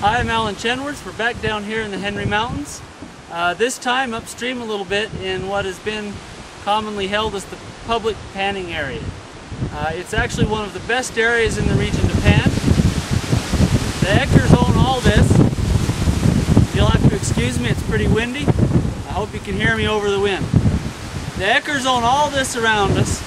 Hi, I'm Alan Chenworth. We're back down here in the Henry Mountains. This time upstream a little bit in what has been commonly held as the public panning area. It's actually one of the best areas in the region to pan. The Eckers own all this. You'll have to excuse me, it's pretty windy. I hope you can hear me over the wind. The Eckers own all this around us,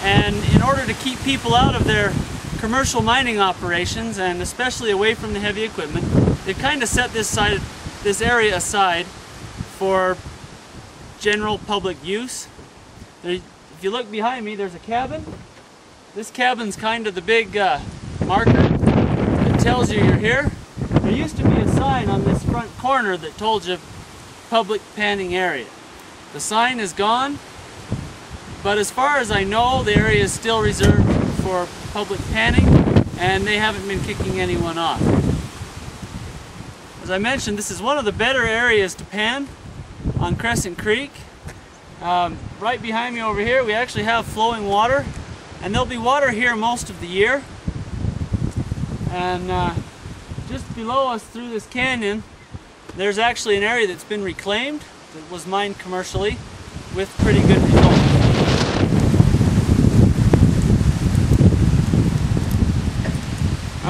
and in order to keep people out of their commercial mining operations, and especially away from the heavy equipment, they've kind of set this area aside for general public use. If you look behind me, there's a cabin. This cabin's kind of the big marker that tells you you're here. There used to be a sign on this front corner that told you public panning area. The sign is gone, but as far as I know, the area is still reserved for public panning, and they haven't been kicking anyone off. As I mentioned, this is one of the better areas to pan on Crescent Creek. Right behind me over here, we actually have flowing water, and there'll be water here most of the year. And just below us through this canyon, there's actually an area that's been reclaimed, that was mined commercially, with pretty good results.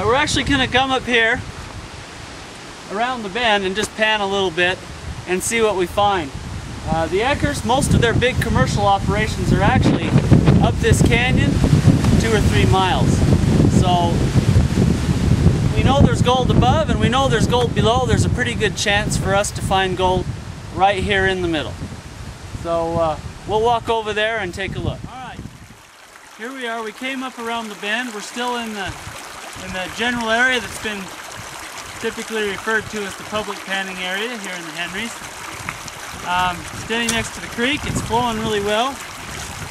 We're actually going to come up here around the bend and just pan a little bit and see what we find. The Eckers, most of their big commercial operations are actually up this canyon 2 or 3 miles. So we know there's gold above and we know there's gold below. There's a pretty good chance for us to find gold right here in the middle. So we'll walk over there and take a look. Alright, here we are. We came up around the bend. We're still in the general area that's been typically referred to as the public panning area here in the Henrys. Standing next to the creek, it's flowing really well.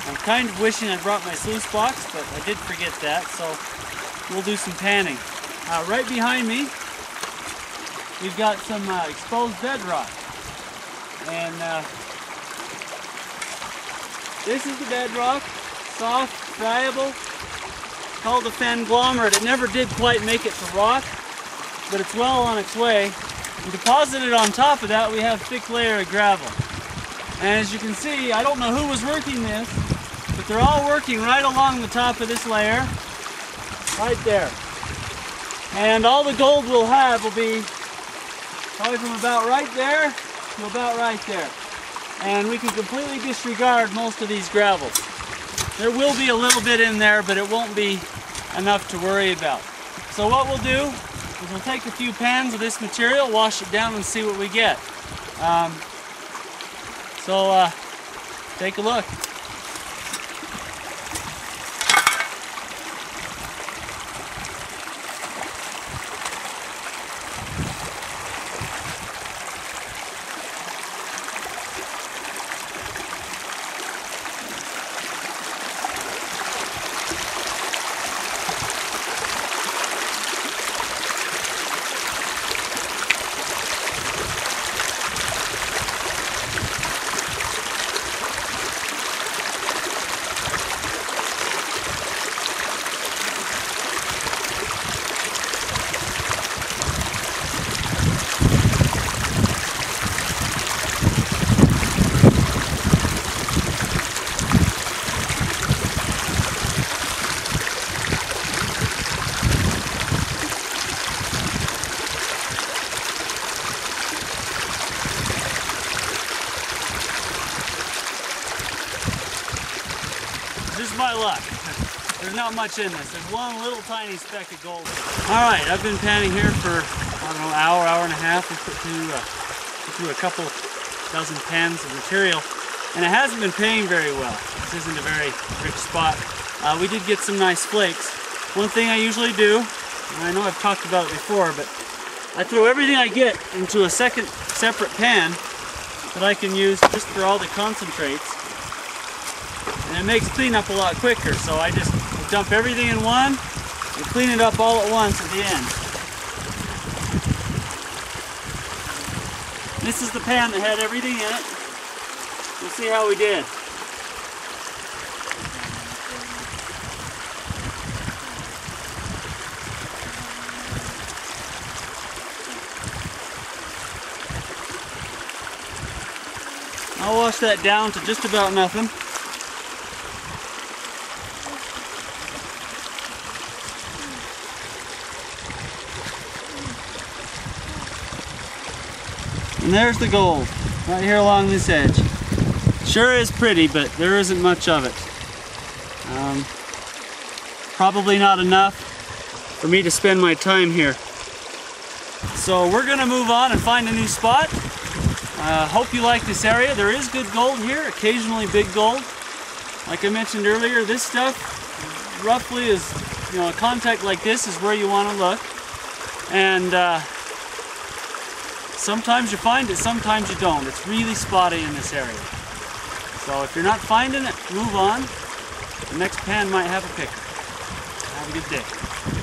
I'm kind of wishing I brought my sluice box, but I did forget that, so we'll do some panning. Right behind me, we've got some exposed bedrock. And this is the bedrock, soft, friable, called a fanglomerate. It never did quite make it to rock, but it's well on its way. And deposited on top of that, we have a thick layer of gravel. And as you can see, I don't know who was working this, but they're all working right along the top of this layer, right there. And all the gold we'll have will be probably from about right there to about right there. And we can completely disregard most of these gravels. There will be a little bit in there, but it won't be enough to worry about. So what we'll do is we'll take a few pans of this material, wash it down, and see what we get. Take a look. Just my luck. There's not much in this. There's one little tiny speck of gold. Alright, I've been panning here for, I don't know, hour and a half. We put through a couple dozen pans of material, and it hasn't been paying very well. This isn't a very rich spot. We did get some nice flakes. One thing I usually do, and I know I've talked about it before, but I throw everything I get into a second separate pan that I can use just for all the concentrates. And it makes cleanup a lot quicker, so I just dump everything in one and clean it up all at once at the end. This is the pan that had everything in it. We'll see how we did. I'll wash that down to just about nothing. And there's the gold, right here along this edge. Sure is pretty, but there isn't much of it. Probably not enough for me to spend my time here. So we're gonna move on and find a new spot. Hope you like this area. There is good gold here, occasionally big gold. Like I mentioned earlier, this stuff roughly is, you know, a contact like this is where you want to look. And sometimes you find it, sometimes you don't. It's really spotty in this area. So if you're not finding it, move on. The next pan might have a picker. Have a good day.